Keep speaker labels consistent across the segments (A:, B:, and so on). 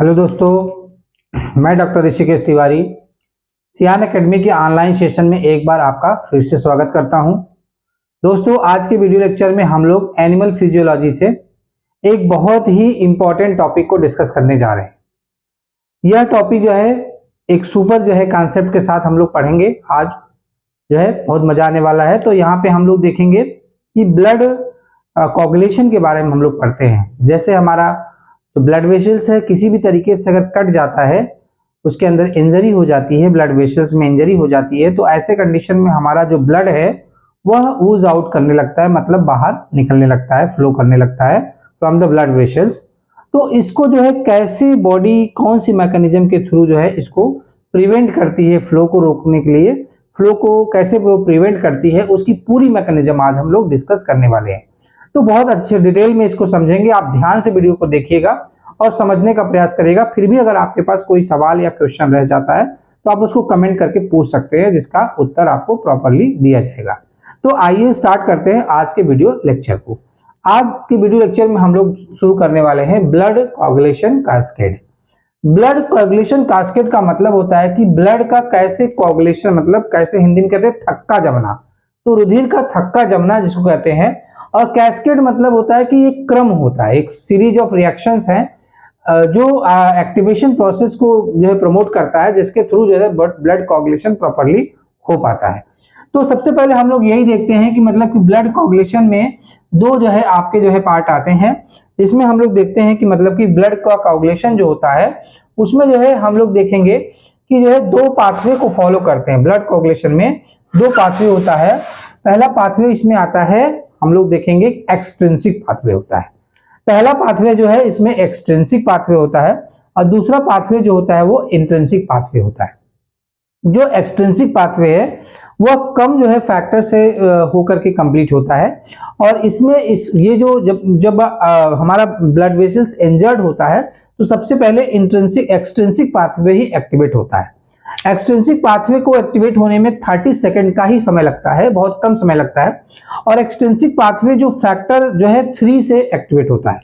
A: Hello दोस्तों, मैं doctor Rishikesh Tiwari सियान एकेडमी के ऑनलाइन सेशन में एक बार आपका फिर से स्वागत करता हूं। दोस्तों, आज के वीडियो लेक्चर में हम लोग एनिमल फिजियोलॉजी से एक बहुत ही इंपॉर्टेंट टॉपिक को डिस्कस करने जा रहे हैं। यह टॉपिक जो है एक सुपर कॉन्सेप्ट के साथ हम लोग पढ़ेंगे। आज बहुत मजा आने वाला है। तो यहाँ पे हम लोग देखेंगे कि ब्लड कोगुलेशन के बारे में हम लोग पढ़ते हैं। जैसे हमारा तो ब्लड वेसल्स है, किसी भी तरीके से अगर कट जाता है, उसके अंदर इंजरी हो जाती है, ब्लड वेसल्स में इंजरी हो जाती है, तो ऐसे कंडीशन में हमारा जो ब्लड है वह ऊज आउट करने लगता है, मतलब बाहर निकलने लगता है, फ्लो करने लगता है फ्रॉम द ब्लड वेसल्स। तो इसको कैसे बॉडी कौन सी मैकेनिज्म के थ्रू इसको प्रिवेंट करती है, फ्लो को रोकने के लिए फ्लो को कैसे वो प्रिवेंट करती है, उसकी पूरी मैकेनिज्म आज हम लोग डिस्कस करने वाले हैं। तो बहुत अच्छे डिटेल में इसको समझेंगे। आप ध्यान से वीडियो को देखिएगा और समझने का प्रयास करिएगा। फिर भी अगर आपके पास कोई सवाल या क्वेश्चन रह जाता है तो आप उसको कमेंट करके पूछ सकते हैं, जिसका उत्तर आपको प्रॉपरली दिया जाएगा। तो आइए स्टार्ट करते हैं आज के वीडियो लेक्चर को। आज के वीडियो लेक्चर में हम लोग शुरू करने वाले हैं blood coagulation cascade. Blood coagulation cascade का मतलब होता है कि ब्लड का कैसे कोगुलेशन, मतलब कैसे हिंदी में कहते हैं थक्का जमना, तो रुधिर का थक्का जमना जिसको कहते हैं। और कैस्केड मतलब होता है कि एक क्रम होता है, एक सीरीज ऑफ रिएक्शंस हैं जो एक्टिवेशन प्रोसेस को प्रमोट करता है, जिसके थ्रू ब्लड कोगुलेशन प्रॉपर्ली हो पाता है। तो सबसे पहले हम लोग यही देखते हैं कि मतलब कि ब्लड कोगुलेशन में दो आपके पार्ट आते हैं, जिसमें हम लोग देखते हैं कि मतलब कि ब्लड का कोगुलेशन जो होता है उसमें हम लोग देखेंगे कि दो पाथवे को फॉलो करते हैं। ब्लड कोगुलेशन में दो पाथवे होता है। पहला पाथवे इसमें आता है, हम लोग देखेंगे एक्सट्रिंसिक पाथवे होता है। पहला पाथवे इसमें एक्सट्रिंसिक पाथवे होता है और दूसरा पाथवे जो होता है वो इंट्रिंसिक पाथवे होता है। जो एक्सट्रिंसिक पाथवे है वह कम फैक्टर से होकर के कंप्लीट होता है। और इसमें ये जब हमारा ब्लड वेसल्स इंजर्ड होता है तो सबसे पहले एक्सट्रिंसिक पाथवे ही एक्टिवेट होता है। एक्सट्रिंसिक पाथवे को एक्टिवेट होने में 30 सेकंड का ही समय लगता है, बहुत कम समय लगता है। और एक्सट्रिंसिक पाथवे जो फैक्टर 3 से एक्टिवेट होता है।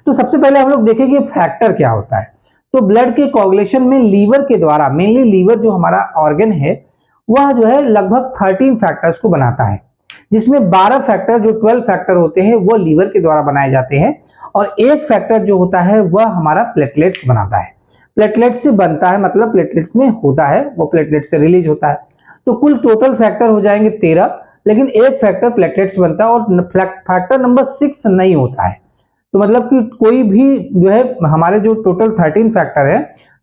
A: तो सबसे पहले हम लोग देखेंगे फैक्टर क्या होता है। तो ब्लड के कोगुलेशन में लीवर के द्वारा, मेनली लीवर जो हमारा ऑर्गन है वह लगभग 13 फैक्टर्स को बनाता है, जिसमें 12 फैक्टर जो 12 फैक्टर होते हैं वो लीवर के द्वारा बनाए जाते हैं। और एक फैक्टर जो होता है वह हमारा प्लेटलेट्स बनाता है। प्लेटलेट्स से बनता है, मतलब प्लेटलेट्स में होता है, वो प्लेटलेट्स से रिलीज होता है। तो कुल टोटल फैक्टर हो जाएंगे 13, लेकिन एक फैक्टर प्लेटलेट्स बनता है और फैक्टर नंबर 6 नहीं होता है। तो मतलब कि कोई भी हमारे जो टोटल 13 फैक्टर है,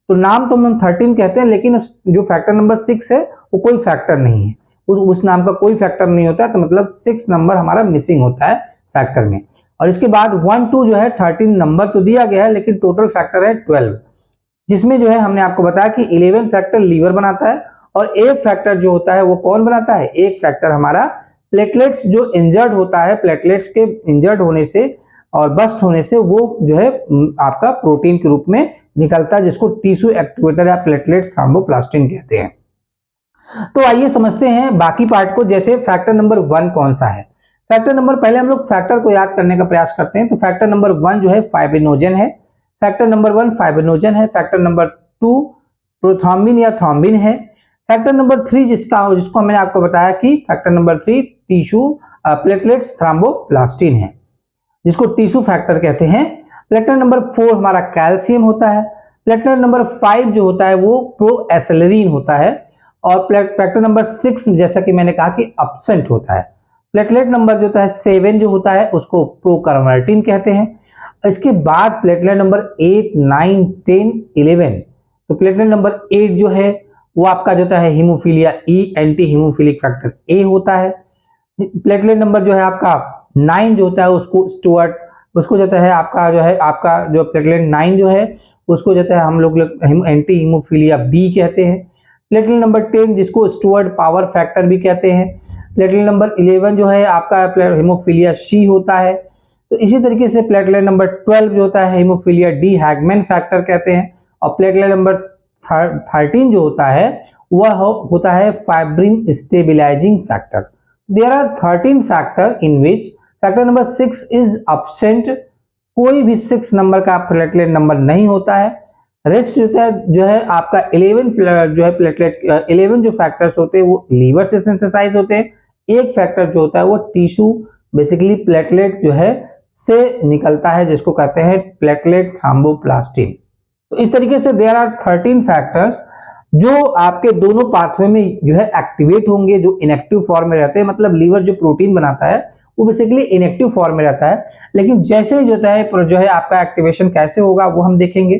A: तो नाम तो हम 13 कहते हैं, लेकिन जो फैक्टर नंबर 6 है वो कोई फैक्टर नहीं है, उस नाम का कोई फैक्टर नहीं होता है। तो मतलब 6 नंबर हमारा मिसिंग होता है फैक्टर में। और इसके बाद 1 2 13 नंबर तो दिया गया है, लेकिन टोटल फैक्टर है 12, जिसमें हमने आपको बताया कि 11 फैक्टर लीवर बनाता है और एक फैक्टर जो होता है वो कौन बनाता है, एक फैक्टर हमारा प्लेटलेट्स जो इंजर्ड होता है, प्लेटलेट्स के इंजर्ड होने से और बस्ट होने से वो आपका प्रोटीन के रूप में निकलता है, जिसको टिश्यू एक्टिवेटर या प्लेटलेट्स थ्रोम्बोप्लास्टिन कहते हैं। तो आइए समझते हैं बाकी पार्ट को। जैसे फैक्टर नंबर 1 कौन सा है। फैक्टर नंबर, पहले हम लोग फैक्टर को याद करने का प्रयास करते हैं। तो फैक्टर नंबर 1 फाइब्रिनोजन है। फैक्टर नंबर 1 फाइब्रिनोजन है। फैक्टर नंबर 2 प्रोथ्रोम्बिन या थ्रोम्बिन है। फैक्टर नंबर 3 जिसको मैंने आपको बताया कि factor number 3 tissue platelets thromboplastin है, जिसको टिश्यू फैक्टर कहते हैं। फैक्टर नंबर 4 हमारा कैल्शियम होता है। फैक्टर नंबर 5 जो होता है वो प्रोएसिलरीन होता है। और फैक्टर नंबर 6 जैसा कि मैंने कहा कि एब्सेंट होता है। प्लेटलेट नंबर जो होता है 7 जो होता है उसको प्रोकार्बोनेटिन कहते हैं। इसके बाद प्लेटलेट नंबर 8 9 10 11, तो प्लेटलेट नंबर 8 जो है वो आपका जो है हीमोफीलिया ई, एंटी हीमोफिलिक फैक्टर ए होता है। प्लेटलेट नंबर जो है आपका 9 जो होता है उसको स्टुअर्ट, उसको आपका जो प्लेटलेट 9 जो है उसको हम लोग एंटी हीमोफीलिया बी कहते हैं। प्लेटलेट नंबर 10 जिसको स्टुअर्ट पावर फैक्टर भी कहते हैं। प्लेटलेट नंबर 11 जो है आपका हीमोफीलिया सी होता है। तो इसी तरीके से प्लेटलेट नंबर 12 जो होता है हीमोफीलिया डी हैगमैन फैक्टर कहते हैं। और प्लेटलेट नंबर 13 जो होता है वह होता है fibrin stabilizing factor. There are 13 factor in which factor number 6 is absent. कोई भी 6 नंबर का प्लेटलेट नंबर नहीं होता है। रेस्ट जो है आपका 11 जो है प्लेटलेट 11 जो फैक्टर्स होते हैं वो लीवर से सिंथेसाइज होते हैं। एक फैक्टर जो होता है वो टिश्यू बेसिकली प्लेटलेट जो है से निकलता है, जिसको कहते हैं प्लेटलेट थ्रोम्बोप्लास्टिन। तो इस तरीके से देयर आर 13 फैक्टर्स जो आपके दोनों पाथवे में जो है एक्टिवेट होंगे, जो इनएक्टिव फॉर्म में रहते हैं। मतलब लीवर जो प्रोटीन बनाता है वो बेसिकली इनएक्टिव फॉर्म में रहता है, लेकिन जैसे जो है आपका एक्टिवेशन कैसे होगा वो हम देखेंगे।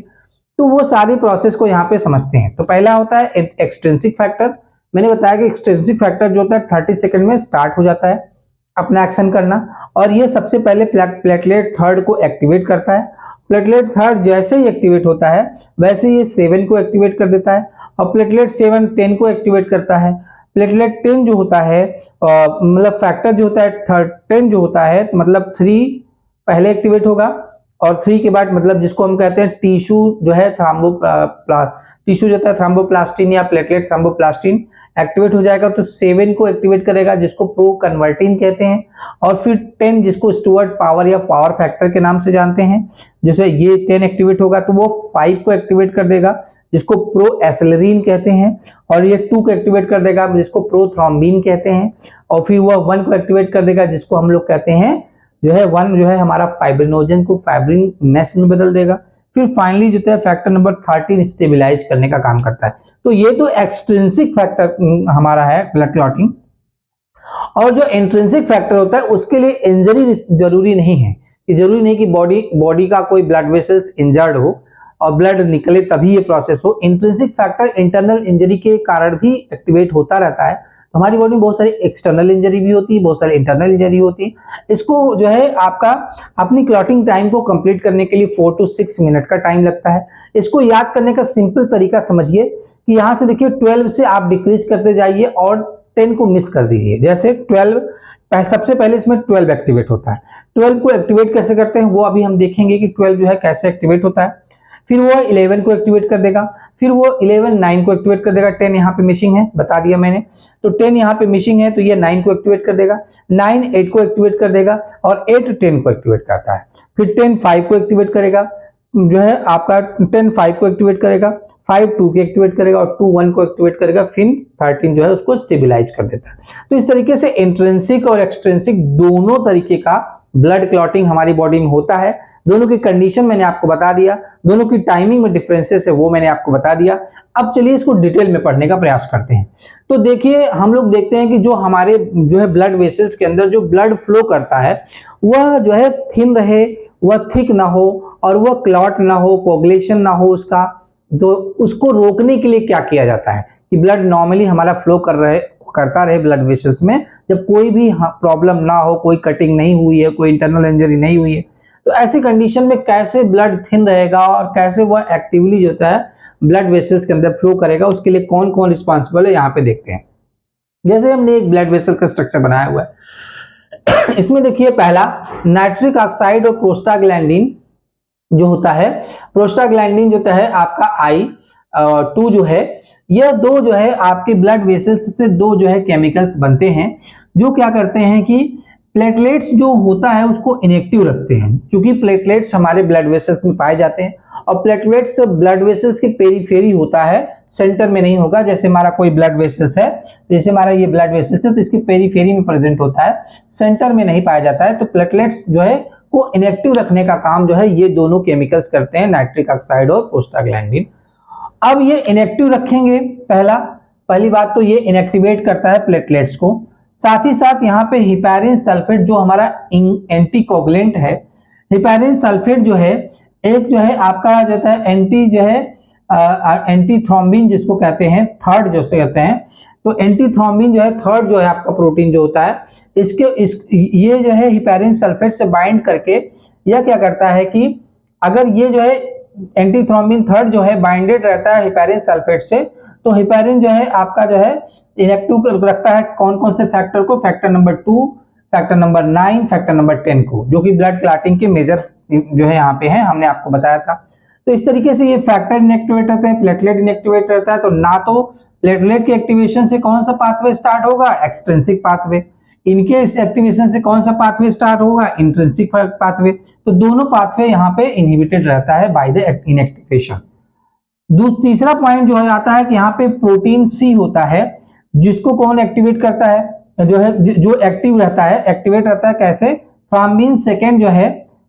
A: तो वो सारी प्रोसेस को यहाँ पे समझते हैं। तो पहला होता है एक्सट्रिंसिक फैक्टर। मैंने बताया कि एक्सट्रिंसिक फैक्टर जो होता है 30 सेकंड में स्टार्ट हो जाता है अपना एक्शन करना, और ये सबसे पहले प्लेटलेट थर्ड को एक्टिवेट करता है। प्लेटलेट थर्ड जैसे ही एक्टिवेट होता है वैसे ये 7 को एक्टिवेट कर देता है, और प्लेटलेट 7 10 को एक्टिवेट करता है। प्लेटलेट 10 जो होता है मतलब फैक्टर जो होता है 10 जो होता है मतलब 3 पहले एक्टिवेट होगा, और 3 के बाद मतलब जिसको हम कहते हैं टिश्यू जो है टिश्यू जो होता है थ्रोम्बोप्लास्टिन या प्लेटलेट थ्रोम्बोप्लास्टिन एक्टिवेट हो जाएगा, तो 7 को एक्टिवेट करेगा जिसको प्रो कन्वर्टिन कहते हैं, और फिर 10 जिसको स्टुअर्ट पावर या पावर फैक्टर के नाम से जानते हैं। जैसे ये 10 एक्टिवेट होगा तो वो 5 को एक्टिवेट कर देगा जिसको प्रो एसेलरीन कहते हैं, और ये 2 को एक्टिवेट कर देगा जिसको प्रो थ्रोम्बिन कहते हैं, और फिर वह 1 को एक्टिवेट कर देगा जिसको हम लोग कहते हैं जो है 1 जो है हमारा फाइब्रिनोजन को फाइब्रिन नेक्स्ट में बदल देगा। फिर फाइनली जो है फैक्टर नंबर 13 स्टेबलाइज करने का काम करता है। तो ये तो एक्सट्रिंसिक फैक्टर हमारा है ब्लड क्लॉटिंग। और जो इंट्रिंसिक फैक्टर होता है उसके लिए इंजरी जरूरी नहीं है, कि जरूरी नहीं कि बॉडी का कोई ब्लड वेसल्स इंजर्ड हो और ब्लड निकले तभी ये प्रोसेस हो। इंट्रिंसिक फैक्टर इंटरनल इंजरी के कारण भी एक्टिवेट होता रहता है। हमारी बॉडी में बहुत सारी एक्सटर्नल इंजरी भी होती है, बहुत सारी इंटरनल इंजरी होती है। इसको जो है आपका अपनी क्लॉटिंग टाइम को कंप्लीट करने के लिए 4 to 6 मिनट का टाइम लगता है। इसको याद करने का सिंपल तरीका समझिए कि यहाँ से देखिए 12 से आप डिक्रीज करते जाइए और 10 को मिस कर दीजिए। जैसे 12 सबसे पहले इसमें 12 एक्टिवेट होता है। 12 को एक्टिवेट कैसे करते हैं वो अभी हम देखेंगे कि 12 जो है कैसे एक्टिवेट होता है। फिर वो 11 को एक्टिवेट कर देगा, फिर वो 11 9 को एक्टिवेट कर देगा। 10 यहाँ पे मिसिंग है, बता दिया मैंने, तो 10 यहाँ पे मिसिंग है तो ये 9 को एक्टिवेट कर देगा, 9 8 को एक्टिवेट कर देगा, और 8 10 को एक्टिवेट करता है। फिर 10 5 को एक्टिवेट करेगा, जो है आपका 10 5 को एक्टिवेट करेगा, 5 2 को एक्टिवेट करेगा, और 2 1 को एक्टिवेट करेगा, फिर 13 जो है उसको स्टेबलाइज कर देता है। तो इस तरीके से इंट्रिंसिक और एक्सट्रिंसिक दोनों तरीके का ब्लड क्लॉटिंग हमारी बॉडी में होता है। दोनों की कंडीशन मैंने आपको बता दिया, दोनों की टाइमिंग में डिफरेंसेस है वो मैंने आपको बता दिया। अब चलिए इसको डिटेल में पढ़ने का प्रयास करते हैं। तो देखिए हम लोग देखते हैं कि जो हमारे जो है ब्लड वेसल्स के अंदर जो ब्लड फ्लो करता है वह जो है थिन रहे, वह थिक ना हो, और वह क्लॉट ना हो, कोगुलेशन ना हो उसका। तो उसको रोकने के लिए क्या किया जाता है कि ब्लड नॉर्मली हमारा फ्लो करता रहे ब्लड वेसल्स में, जब कोई भी प्रॉब्लम ना हो, कोई कटिंग नहीं हुई है, कोई इंटरनल इंजरी नहीं हुई है, तो ऐसी कंडीशन में कैसे ब्लड थिन रहेगा और कैसे वह एक्टिवली जो है ब्लड वेसल्स के अंदर फ्लो करेगा, उसके लिए कौन कौन रिस्पॉन्सिबल है यहाँ पे देखते हैं। जैसे हमने एक ब्लड वेसल का स्ट्रक्चर बनाया हुआ है इसमें देखिए पहला नाइट्रिक ऑक्साइड और प्रोस्टाग्लैंडिन जो होता है, प्रोस्टाग्लैंडिन जो है आपका I2 जो है, यह दो जो है आपके ब्लड वेसल्स से दो जो है केमिकल्स बनते हैं जो क्या करते हैं कि प्लेटलेट्स जो होता है उसको इनएक्टिव रखते हैं। क्योंकि प्लेटलेट्स हमारे ब्लड वेसल्स में पाए जाते हैं और प्लेटलेट्स ब्लड वेसल्स के पेरीफेरी होता है, सेंटर में नहीं होगा। जैसे हमारा कोई ब्लड वेसल्स है, जैसे हमारा ये ब्लड वेसल्स है तो इसकी पेरीफेरी में प्रेजेंट होता है, सेंटर में नहीं पाया जाता है। तो प्लेटलेट्स जो है को इनएक्टिव रखने का काम जो है ये दोनों केमिकल्स करते हैं, नाइट्रिक ऑक्साइड और प्रोस्टाग्लैंडिन। अब ये इनएक्टिव रखेंगे, पहली बात तो ये इनएक्टिवेट करता है प्लेटलेट्स को। साथ ही साथ यहाँ पे हिपैरिन सल्फेट जो हमारा एंटीकोगुलेंट है, हिपैरिन सल्फेट जो है एक जो है आपका जो है एंटी थ्रोम्बिन जिसको कहते हैं, थर्ड जो से कहते हैं, तो एंटी थ्रोम्बिन जो है थर्ड जो है आपका प्रोटीन जो होता है ये जो है हिपैरिन सल्फेट से बाइंड करके यह क्या करता है कि अगर ये जो है एंटी थ्रोम्बिन थर्ड जो है बाइंडेड रहता है हिपैरिन सल्फेट से, तो हिपैरिन जो है आपका जो है इनएक्टिव रखता है कौन कौन से फैक्टर को, factor number 2, factor number 9, factor number 10 को, जो कि ब्लड क्लॉटिंग के मेजर जो है यहाँ पे है, हमने आपको बताया था। तो इस तरीके से ये फैक्टर इनएक्टिवेट रहते हैं, प्लेटलेट इनएक्टिवेट रहता है। तो ना तो प्लेटलेट के एक्टिवेशन से कौन सा पाथवे स्टार्ट होगा, एक्सट्रिंसिक पाथवे, इनके एक्टिवेशन से कौन सा पाथवे स्टार्ट होगा, इंट्रिंसिक पाथवे। तो दोनों पाथवे यहाँ पे इनहिबिटेड रहता है बाय द इनएक्टिवेशन। तीसरा पॉइंट जो है आता है कि यहाँ पे प्रोटीन सी होता है, जिसको कौन एक्टिवेट करता है, जो एक्टिव रहता है, एक्टिवेट रहता है कैसे, थ्रोम्बिन सेकेंड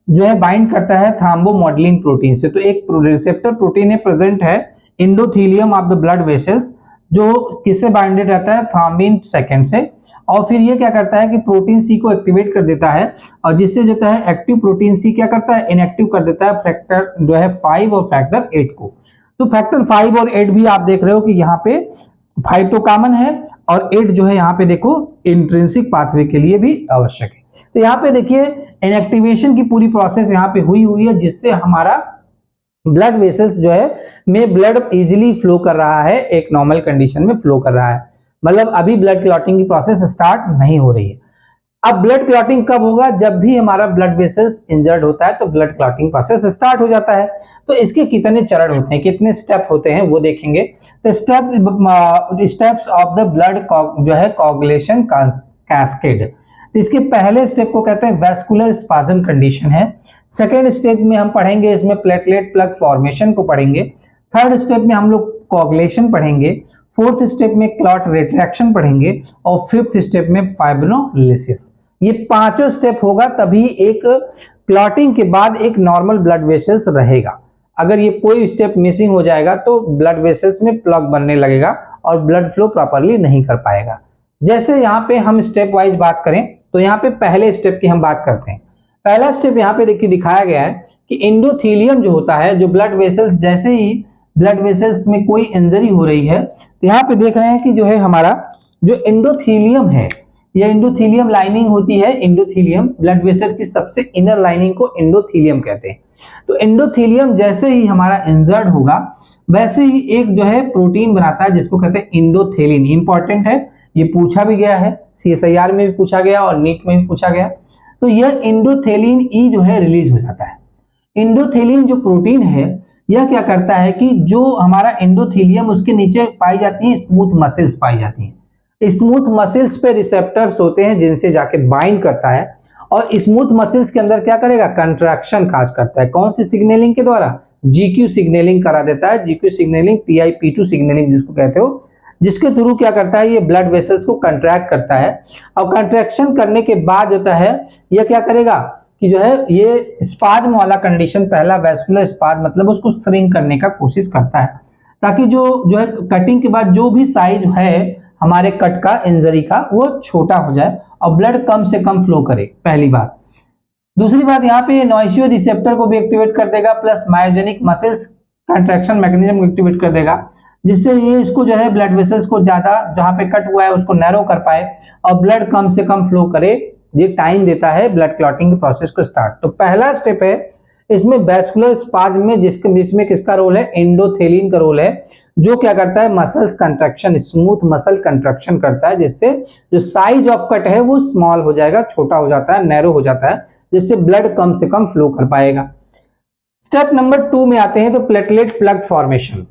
A: जो है बाइंड करता है थ्रोम्बोमोडलिन प्रोटीन से। तो एक रिसेप्टर प्रोटीन है प्रेजेंट है endothelium of the blood vessels, जो किससे बाइंडेड रहता है, थ्रोम्बिन सेकेंड से, और फिर ये क्या करता है कि प्रोटीन सी को एक्टिवेट कर देता है, और जिससे जो है एक्टिव प्रोटीन सी क्या करता है, इनएक्टिव कर देता है फैक्टर जो है 5 और फैक्टर 8 को। तो फैक्टर 5 और 8 भी आप देख रहे हो कि यहाँ पे 5 तो कॉमन है और 8 जो है यहाँ पे देखो इंट्रिंसिक पाथवे के लिए भी आवश्यक है। तो यहाँ पे देखिए इनएक्टिवेशन की पूरी प्रोसेस यहाँ पे हुई है, जिससे हमारा ब्लड वेसल्स जो है में ब्लड इजीली फ्लो कर रहा है, एक नॉर्मल कंडीशन में फ्लो कर रहा है, मतलब अभी ब्लड क्लॉटिंग की प्रोसेस स्टार्ट नहीं हो रही है। अब ब्लड क्लॉटिंग कब होगा, जब भी हमारा ब्लड वेसल्स इंजर्ड होता है तो ब्लड क्लॉटिंग प्रोसेस स्टार्ट हो जाता है। तो इसके कितने चरण होते हैं, कितने स्टेप होते हैं वो देखेंगे। तो स्टेप्स ऑफ द ब्लड जो है कोगुलेशन कैस्केड। तो इसके पहले स्टेप को कहते हैं वैस्कुलर स्पाज्म कंडीशन है। सेकेंड स्टेप में हम पढ़ेंगे इसमें प्लेटलेट प्लग फॉर्मेशन को पढ़ेंगे। थर्ड स्टेप में हम लोग कोगुलेशन पढ़ेंगे। फोर्थ स्टेप में क्लॉट रिट्रैक्शन पढ़ेंगे और फिफ्थ स्टेप में फाइब्रोलिसिस। ये पांचों स्टेप होगा तभी एक क्लॉटिंग के बाद एक नॉर्मल ब्लड वेसल्स रहेगा। अगर ये कोई स्टेप मिसिंग हो जाएगा तो ब्लड वेसल्स में प्लग बनने लगेगा और ब्लड फ्लो प्रॉपरली नहीं कर पाएगा। जैसे यहाँ पे हम स्टेप वाइज बात करें तो यहाँ पे पहले स्टेप की हम बात करते हैं। पहला स्टेप यहाँ पे देखिए दिखाया गया है कि एंडोथेलियम जो होता है, जो ब्लड वेसल्स, जैसे ही ब्लड वेसल्स में कोई इंजरी हो रही है तो यहाँ पे देख रहे हैं कि जो है हमारा जो एंडोथेलियम है, यह एंडोथेलियम लाइनिंग होती है। एंडोथेलियम ब्लड वेसल्स की सबसे इनर लाइनिंग को एंडोथेलियम कहते हैं। तो एंडोथेलियम जैसे ही हमारा इंजर्ड होगा वैसे ही एक जो है प्रोटीन बनाता है जिसको कहते हैं एंडोथेलिन। इंपॉर्टेंट है, ये पूछा भी गया है, CSIR में भी पूछा गया और नीट में भी पूछा गया। तो यह एंडोथेलिन ई जो है रिलीज हो जाता है। एंडोथेलिन जो प्रोटीन है यह क्या करता है कि जो हमारा एंडोथेलियम, उसके नीचे पाई जाती है स्मूथ मसल्स पाई जाती हैं। स्मूथ मसल्स पे रिसेप्टर्स होते हैं जिनसे जाके बाइंड करता है, और स्मूथ मसल्स के अंदर क्या करेगा, कंट्रैक्शन काज करता है। कौन सी सिग्नलिंग के द्वारा, GQ सिग्नलिंग करा देता है। GQ सिग्नलिंग, PIP2 सिग्नलिंग जिसको कहते हो, जिसके थ्रू क्या करता है, ये ब्लड वेसल्स को कंट्रैक्ट करता है। और कंट्रैक्शन करने के बाद होता है यह क्या करेगा कि जो है ये स्पाज्म वाला कंडीशन, पहला वैस्कुलर स्पाज्म, मतलब उसको श्रिंक करने का कोशिश करता है, ताकि जो है कटिंग के बाद जो भी साइज है हमारे कट का, इंजरी का, वो छोटा हो जाए और ब्लड कम से कम फ्लो करे, पहली बात। दूसरी बात, यहाँ पे नॉइसियो रिसेप्टर को भी एक्टिवेट कर देगा, plus myogenic muscles contraction mechanism को एक्टिवेट कर देगा, जिससे ये इसको जो है ब्लड वेसल्स को ज्यादा, जहां पे कट हुआ है उसको नैरो कर पाए और ब्लड कम से कम फ्लो करे। ये टाइम देता है ब्लड क्लॉटिंग के प्रोसेस को स्टार्ट। तो पहला स्टेप है इसमें वैस्कुलर स्पाज्म में, जिसके बीच में किसका रोल है, एंडोथेलिन का रोल है, जो क्या करता है, muscles contraction, smooth muscle contraction करता है, जिससे जो साइज ऑफ कट है वो स्मॉल हो जाएगा, छोटा हो जाता है, नैरो हो जाता है, जिससे ब्लड कम से कम फ्लो कर पाएगा। स्टेप नंबर 2 में आते हैं तो प्लेटलेट प्लग फॉर्मेशन।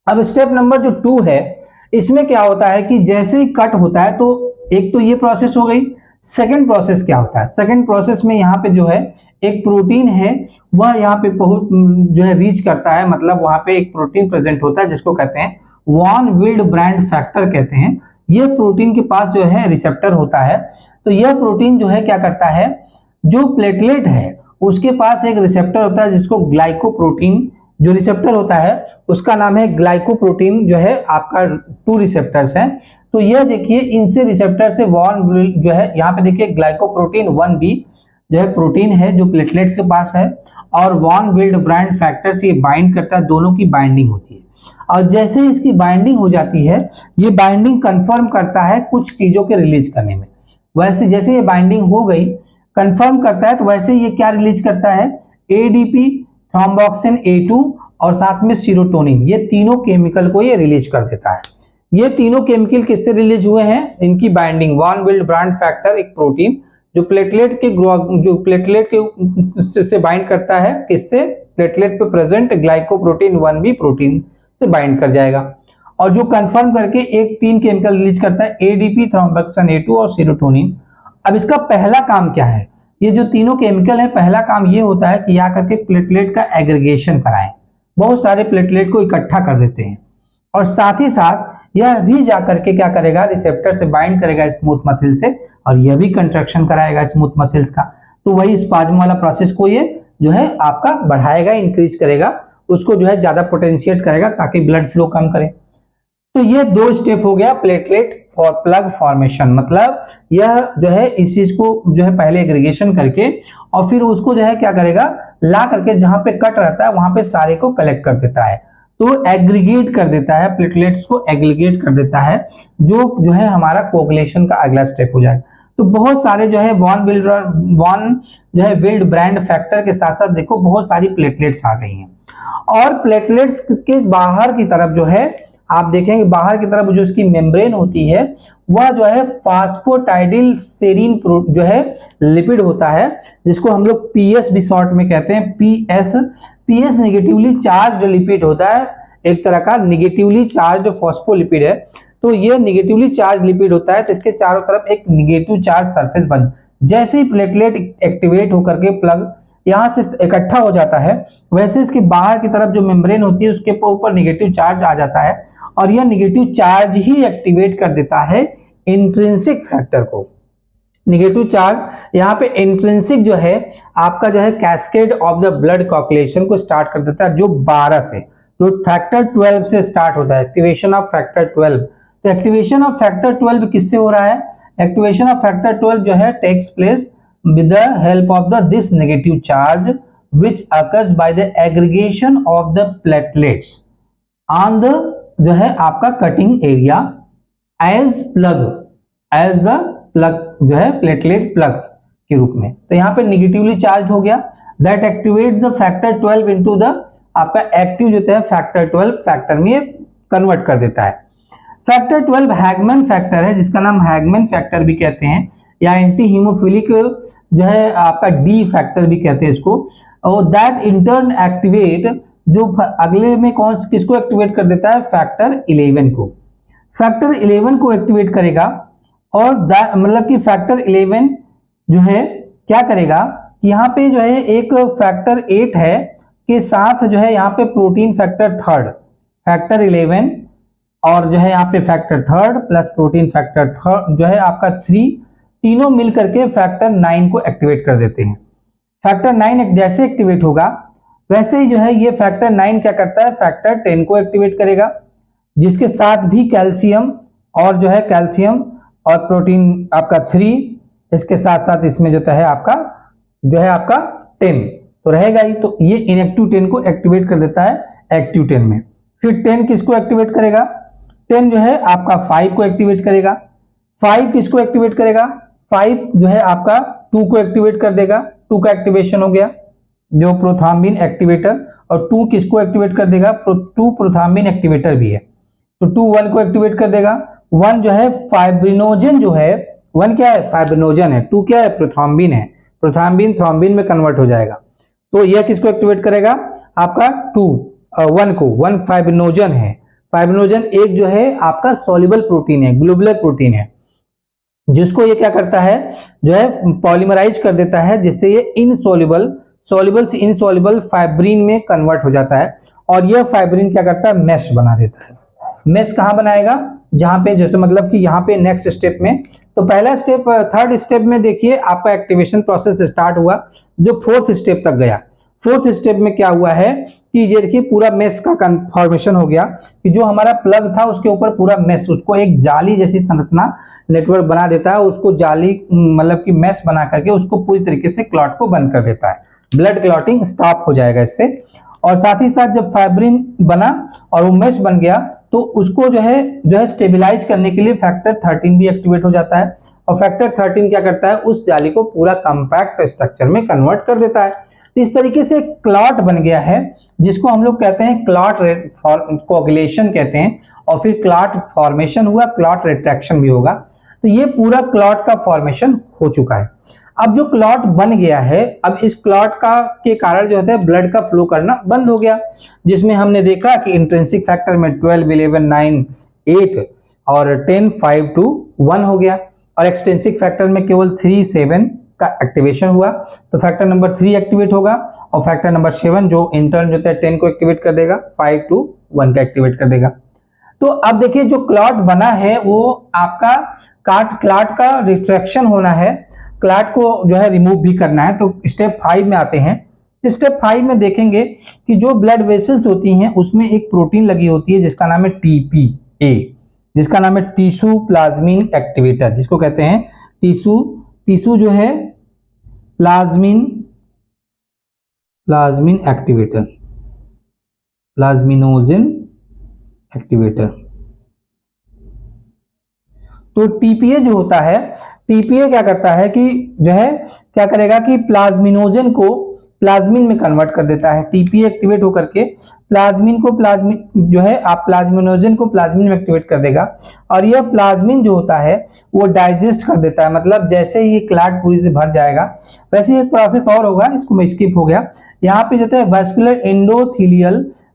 A: अब स्टेप नंबर जो 2 है, इसमें क्या होता है कि जैसे ही कट होता है तो एक तो ये प्रोसेस हो गई। सेकंड प्रोसेस क्या होता है, सेकंड प्रोसेस में यहाँ पे जो है एक प्रोटीन है वह यहाँ पे जो है रीच करता है, मतलब वहां पे एक प्रोटीन प्रेजेंट होता है जिसको कहते हैं वॉन विल्ड ब्रांड फैक्टर कहते हैं। यह प्रोटीन के पास जो है रिसेप्टर होता है। तो यह प्रोटीन जो है क्या करता है, जो प्लेटलेट है उसके पास एक रिसेप्टर होता है जिसको ग्लाइकोप्रोटीन, जो रिसेप्टर होता है उसका नाम है ग्लाइकोप्रोटीन, जो है आपका 2 रिसेप्टर्स हैं। तो यह देखिए इनसे रिसेप्टर से वॉन जो है, यहाँ पे देखिए ग्लाइकोप्रोटीन 1B जो है प्रोटीन है जो प्लेटलेट्स के पास है, और वॉन विल्ड ब्रांड फैक्टर से ये बाइंड करता है, दोनों की बाइंडिंग होती है। और जैसे ही इसकी बाइंडिंग हो जाती है, ये बाइंडिंग कंफर्म करता है कुछ चीजों के रिलीज करने में। वैसे जैसे ये बाइंडिंग हो गई, कंफर्म करता है, तो वैसे ये क्या रिलीज करता है, ADP, थ्रोम्बोक्सिन A2 और साथ में सीरोटोनिन, ये तीनों केमिकल को ये रिलीज कर देता है। ये तीनों केमिकल किससे रिलीज हुए हैं, इनकी binding, von Willebrand factor एक प्रोटीन जो प्लेटलेट के से बाइंड करता है, किससे, प्लेटलेट पे प्रेजेंट ग्लाइकोप्रोटीन 1B प्रोटीन से बाइंड कर जाएगा, और जो कंफर्म करके एक 3 केमिकल रिलीज करता है, ADP, थ्रोम्बोक्सिन A2 और सीरोटोनिन। अब इसका पहला काम क्या है, ये जो तीनों केमिकल है, पहला काम ये होता है कि यहाँ करके प्लेटलेट का एग्रीगेशन कराएं। बहुत सारे प्लेटलेट को इकट्ठा कर देते हैं, और साथ ही साथ यह भी जाकर के क्या करेगा, रिसेप्टर से बाइंड करेगा स्मूथ मसल से, और यह भी कंट्रैक्शन कराएगा स्मूथ मसल्स का। तो वही स्पाज्म वाला प्रोसेस को ये जो है आपका बढ़ाएगा, इंक्रीज करेगा, उसको जो है ज्यादा पोटेंशिएट करेगा ताकि ब्लड फ्लो कम करे। तो ये 2 स्टेप हो गया प्लेटलेट फॉर प्लग फॉर्मेशन। मतलब यह जो है इस चीज को जो है पहले एग्रीगेशन करके और फिर उसको जो है क्या करेगा, ला करके जहां पे कट रहता है वहां पे सारे को कलेक्ट कर देता है, तो एग्रीगेट कर देता है, प्लेटलेट्स को एग्रीगेट कर देता है, जो है हमारा कोगुलेशन का अगला स्टेप हो जाएगा। तो बहुत सारे जो है वॉन जो है विल्ड ब्रांड फैक्टर के साथ साथ देखो बहुत सारी प्लेटलेट्स आ गई हैं। और प्लेटलेट्स के बाहर की तरफ जो है आप देखेंगे, बाहर की तरफ जो इसकी मेम्ब्रेन होती है वह जो है फास्फोटाइडिल सेरीन जो है लिपिड होता है, जिसको हम लोग पीएस भी शॉर्ट में कहते हैं। पीएस नेगेटिवली चार्ज्ड लिपिड होता है, एक तरह का नेगेटिवली चार्ज्ड फॉस्फोलिपिड है। तो ये नेगेटिवली चार्ज लिपिड होता है, तो इसके चारों तरफ एक नेगेटिव चार्ज सरफेस बन, जैसे ही प्लेटलेट एक्टिवेट होकर के प्लग यहां से इकट्ठा हो जाता है, वैसे इसके बाहर की तरफ जो मेम्ब्रेन होती है उसके ऊपर नेगेटिव चार्ज आ जाता है, और यह नेगेटिव चार्ज ही एक्टिवेट कर देता है इंट्रिंसिक फैक्टर को। नेगेटिव चार्ज यहाँ पे इंट्रिंसिक जो है आपका जो है cascade of the blood coagulation को स्टार्ट कर देता है, जो 12 से, जो फैक्टर 12 से स्टार्ट होता है, एक्टिवेशन ऑफ फैक्टर 12। तो एक्टिवेशन ऑफ फैक्टर 12 किससे हो रहा है? एक्टिवेशन ऑफ फैक्टर 12 जो है takes place with the help of this negative charge which occurs by the aggregation of the platelets on the जो है आपका cutting area as the plug जो है प्लेटलेट प्लग के रूप में। तो यहाँ पे नेगेटिवली चार्ज हो गया, that activates the factor 12 into the आपका एक्टिव जो है फैक्टर 12 फैक्टर में कन्वर्ट कर देता है। फैक्टर 12 हैगमैन फैक्टर है, जिसका नाम हैगमैन फैक्टर भी कहते हैं, या एंटी हीमोफिलिक जो है आपका डी फैक्टर भी कहते हैं इसको। और दैट इंटर्न एक्टिवेट जो अगले में किसको एक्टिवेट कर देता है? फैक्टर 11 को। फैक्टर 11 को एक्टिवेट करेगा, और मतलब कि फैक्टर 11 जो है क्या करेगा, यहाँ पे जो है एक फैक्टर 8 है के साथ जो है यहाँ पे प्रोटीन फैक्टर 3 फैक्टर 11 और जो है यहाँ पे फैक्टर 3 प्लस प्रोटीन फैक्टर 3 जो है आपका 3 तीनों मिलकर के फैक्टर 9 को एक्टिवेट कर देते हैं। फैक्टर 9 जैसे एक्टिवेट होगा वैसे ही जो है ये फैक्टर 9 क्या करता है? फैक्टर 10 को एक्टिवेट करेगा, जिसके साथ भी कैल्शियम और जो है कैल्शियम और प्रोटीन आपका 3, इसके साथ साथ इसमें जो है आपका 10 तो रहेगा ही। तो ये इनएक्टिव 10 को एक्टिवेट कर देता है एक्टिव 10 में। फिर 10 किसको एक्टिवेट करेगा? 10 जो है आपका 5 को एक्टिवेट करेगा। 5 किसको एक्टिवेट करेगा? 5 जो है आपका 2 को एक्टिवेट कर देगा। 2 का एक्टिवेशन हो गया जो प्रोथ्राम्बिन एक्टिवेटर, और 2 किसको एक्टिवेट कर देगा? 2 प्रोथ्राम्बिन एक्टिवेटर भी है, तो 2 1 को एक्टिवेट कर देगा। 1 जो है फाइब्रिनोजन जो है, 1 क्या है? फाइब्रिनोजन है। 2 क्या है? प्रोथ्राम्बिन है। प्रोथ्राम्बिन थ्रोम्बिन में कन्वर्ट हो जाएगा, तो यह किसको एक्टिवेट करेगा? आपका 1 को। 1 फाइब्रिनोजन है। फाइब्रिनोजन एक जो है आपका सॉल्युबल प्रोटीन है, ग्लोबुलर प्रोटीन है, जिसको ये क्या करता है जो है पॉलीमराइज कर देता है, जिससे ये सॉल्युबल से इनसॉल्युबल फाइब्रिन में कन्वर्ट हो जाता है, और यह फाइब्रिन क्या करता है? मेश बना देता है। मेश कहां बनाएगा? जहां पे जैसे मतलब कि यहाँ पे नेक्स्ट स्टेप में, तो पहला स्टेप 3rd स्टेप में देखिए आपका एक्टिवेशन प्रोसेस स्टार्ट हुआ, जो 4th स्टेप तक गया। 4th स्टेप में क्या हुआ है कि ये देखिए पूरा मेश का फॉर्मेशन हो गया, कि जो हमारा प्लग था उसके ऊपर पूरा मेश, उसको एक जाली जैसी संरचना नेटवर्क बना देता है, उसको जाली मतलब कि मेश बना करके उसको पूरी तरीके से क्लॉट को बंद कर देता है। ब्लड क्लॉटिंग स्टॉप हो जाएगा इससे। और साथ ही साथ जब फाइब्रिन बना और वो मेश बन गया, तो उसको जो है स्टेबलाइज करने के लिए फैक्टर 13 भी एक्टिवेट हो जाता है, और फैक्टर 13 क्या करता है? उस जाली को पूरा कॉम्पैक्ट स्ट्रक्चर में कन्वर्ट कर देता है। इस तरीके से क्लॉट बन गया है, जिसको हम लोग कहते हैं क्लॉट कोगुलेशन कहते हैं, और फिर क्लॉट फॉर्मेशन हुआ, क्लॉट रिट्रैक्शन भी होगा। तो ये पूरा क्लॉट का फॉर्मेशन हो चुका है। अब जो क्लॉट बन गया है, अब इस क्लॉट के कारण जो है ब्लड का फ्लो करना बंद हो गया, जिसमें हमने देखा कि इंट्रिंसिक फैक्टर में 12 11 9 8 और 10 5 2 1 हो गया, और एक्सट्रिंसिक फैक्टर में केवल 3 7 का एक्टिवेशन हुआ तो फैक्टर नंबर 3 एक्टिवेट होगा और फैक्टर नंबर 7 जो इंटर्न जो है 10 को एक्टिवेट कर देगा, 5 to 1 का एक्टिवेट कर देगा। तो अब देखिए जो क्लॉट बना है वो आपका क्लॉट का रिट्रैक्शन होना है, क्लॉट को जो है रिमूव भी करना है। तो स्टेप 5 में आते हैं। स्टेप 5 में देखेंगे कि जो ब्लड वेसल्स होती हैं उसमें एक प्रोटीन लगी होती है जिसका नाम है TPA, जिसका नाम है टिश्यू प्लाज्मिन एक्टिवेटर, जिसको कहते हैं टिश्यू जो है प्लाज्मिन एक्टिवेटर, प्लाज्मिनोजन एक्टिवेटर। तो टीपीए जो होता है, टीपीए क्या करता है कि जो है क्या करेगा कि प्लाज्मिनोजन को प्लाज्मिन में कन्वर्ट कर देता है। टीपीए एक्टिवेट होकर के प्लाज्मिन जो है आप प्लाज्मिनोजन को प्लाज्मिन में एक्टिवेट कर देगा और यह प्लाज्मिन जो होता है वो डाइजेस्ट कर देता है। मतलब जैसे ही क्लॉट पूरी से भर जाएगा वैसे ही एक प्रोसेस और होगा, इसको मैं स्किप हो गया। यहाँ पे जो है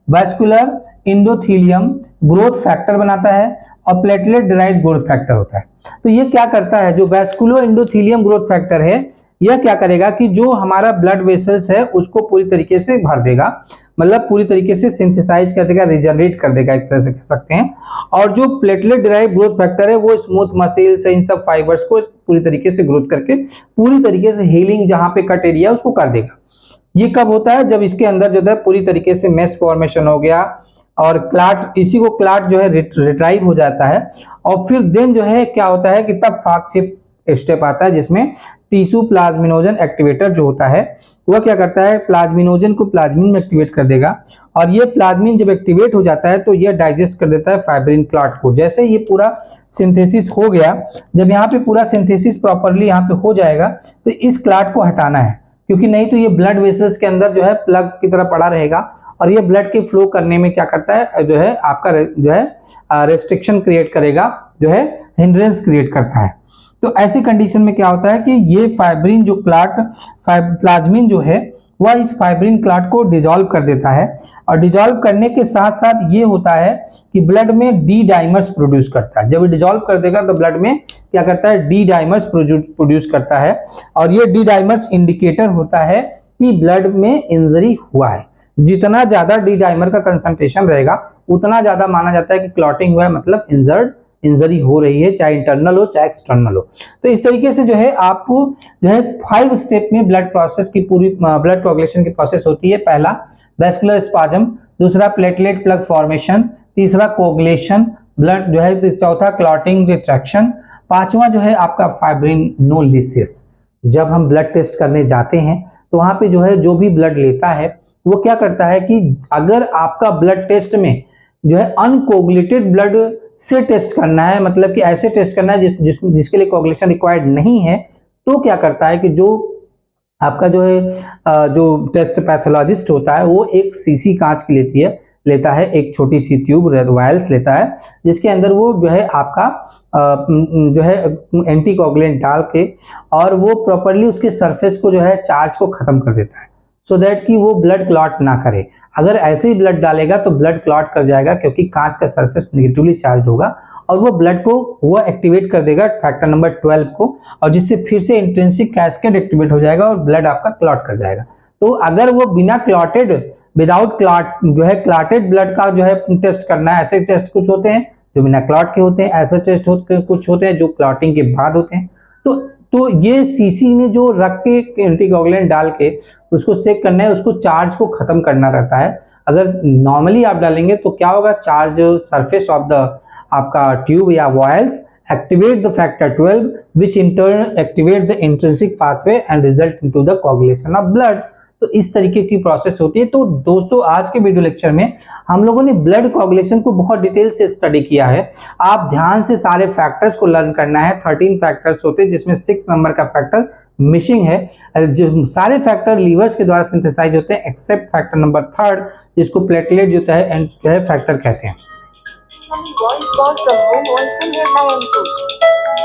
A: वैस्कुलर एंडोथीलियम ग्रोथ फैक्टर बनाता है और प्लेटलेट डिराइव्ड ग्रोथ फैक्टर होता है। तो ये क्या करता है, जो वैस्कुलर एंडोथीलियम ग्रोथ फैक्टर है यह क्या करेगा कि जो हमारा ब्लड वेसल्स है उसको पूरी तरीके से भर देगा, मतलब पूरी तरीके से सिंथेसाइज कर देगा, रिजनरेट कर देगा, एक तरह से कह सकते हैं। और जो प्लेटलेट डिराइव्ड ग्रोथ फैक्टर है वो स्मूथ मसल से इन सब फाइबर्स को पूरी तरीके से ग्रोथ करके पूरी तरीके से हीलिंग जहां पे कट एरिया उसको कर देगा। ये कब होता है, जब इसके अंदर जो है पूरी तरीके से मेश फॉर्मेशन हो गया और क्लॉट, इसी को क्लॉट जो है रिट्राइव हो जाता है। और फिर देन जो है क्या होता है कि तब फास्ट स्टेप आता है जिसमें टिश्यू प्लाज्मिनोजन एक्टिवेटर जो होता है वह क्या करता है, प्लाज्मिनोजन को प्लाज्मिन में एक्टिवेट कर देगा और ये प्लाज्मिन जब एक्टिवेट हो जाता है तो ये डाइजेस्ट कर देता है फाइब्रिन क्लॉट को। जैसे ये पूरा सिंथेसिस हो गया, जब यहाँ पे पूरा सिंथेसिस प्रॉपरली यहाँ पे हो जाएगा तो इस क्लॉट को हटाना है, क्योंकि नहीं तो ये ब्लड वेसल्स के अंदर जो है प्लग की तरह पड़ा रहेगा और ये ब्लड के फ्लो करने में क्या करता है, जो है आपका जो है रेस्ट्रिक्शन क्रिएट करेगा, जो है हिंड्रेंस क्रिएट करता है। तो ऐसी कंडीशन में क्या होता है कि ये फाइब्रिन जो प्लाज्मिन जो है वह इस फाइब्रिन क्लॉट को डिसॉल्व कर देता है और डिसॉल्व करने के साथ साथ ये होता है कि ब्लड में डी डाइमर्स प्रोड्यूस करता है। जब ये डिसॉल्व कर देगा तो ब्लड में क्या करता है, डी डाइमर्स प्रोड्यूस करता है और ये डी डाइमर्स इंडिकेटर होता है कि ब्लड में इंजरी हुआ है। जितना ज्यादा डी डाइमर का कंसंट्रेशन रहेगा उतना ज्यादा माना जाता है कि क्लॉटिंग हुआ है, मतलब इंजरी हो रही है, चाहे इंटरनल हो चाहे एक्सटर्नल हो। तो इस तरीके से जो है आपको जो है 5 स्टेप में ब्लड प्रोसेस की पूरी ब्लड कोagulation की प्रोसेस होती है। पहला वैस्कुलर स्पाज्म, दूसरा प्लेटलेट प्लग फॉर्मेशन, तीसरा कोagulation ब्लड जो है, चौथा क्लॉटिंग रिट्रैक्शन, पांचवा जो है आपका फाइब्रिनोलिसिस। जब हम ब्लड टेस्ट करने जाते हैं तो वहां पे जो है जो भी ब्लड लेता है वो क्या करता है कि अगर आपका ब्लड टेस्ट में जो है अनकोगुलेटेड ब्लड से टेस्ट करना है, मतलब कि ऐसे टेस्ट करना है जिसके लिए कोagulation रिक्वायर्ड नहीं है, तो क्या करता है कि जो आपका जो है जो टेस्ट पैथोलॉजिस्ट होता है वो एक सीसी कांच की लेता है, एक छोटी सी ट्यूब वायल्स लेता है जिसके अंदर वो जो है आपका जो है एंटीकोगुलेंट डाल के और वो प्रॉपरली उसके सरफेस को जो है चार्ज को खत्म कर देता है, सो दैट कि वो ब्लड क्लॉट ना करे। अगर ऐसे ही ब्लड डालेगा तो ब्लड क्लॉट कर जाएगा, क्योंकि कांच का सरफेस नेगेटिवली चार्ज होगा और वो ब्लड को वो एक्टिवेट कर देगा फैक्टर नंबर 12 को, और जिससे फिर से इंट्रिंसिक कैस्केड एक्टिवेट हो जाएगा और ब्लड आपका क्लॉट कर जाएगा। तो अगर वो बिना क्लॉटेड, विदाउट क्लॉट जो है क्लॉटेड ब्लड का जो है टेस्ट करना है, ऐसे टेस्ट कुछ होते हैं जो बिना क्लॉट के होते हैं, ऐसे टेस्ट कुछ होते हैं जो क्लॉटिंग के बाद होते हैं। तो ये सीसी में जो रख के एंटीकोगुलेंट डाल के उसको सेक करना है, उसको चार्ज को खत्म करना रहता है। अगर नॉर्मली आप डालेंगे तो क्या होगा, चार्ज सरफेस ऑफ द आपका ट्यूब या vials activate the factor 12 which in turn activate the intrinsic pathway and result into the coagulation of blood। तो इस तरीके की प्रोसेस होती है। तो दोस्तों आज के वीडियो लेक्चर में हम लोगों ने ब्लड कोagulation को बहुत डिटेल से स्टडी किया है। आप ध्यान से सारे फैक्टर्स को लर्न करना है। 13 फैक्टर्स होते हैं जिसमें 6 नंबर का फैक्टर मिसिंग है। जो सारे फैक्टर लीवर्स के द्वारा सिंथेसाइज होते हैं एक्सेप्ट फैक्टर नंबर 3 जिसको प्लेटलेट जो है फैक्टर कहते हैं।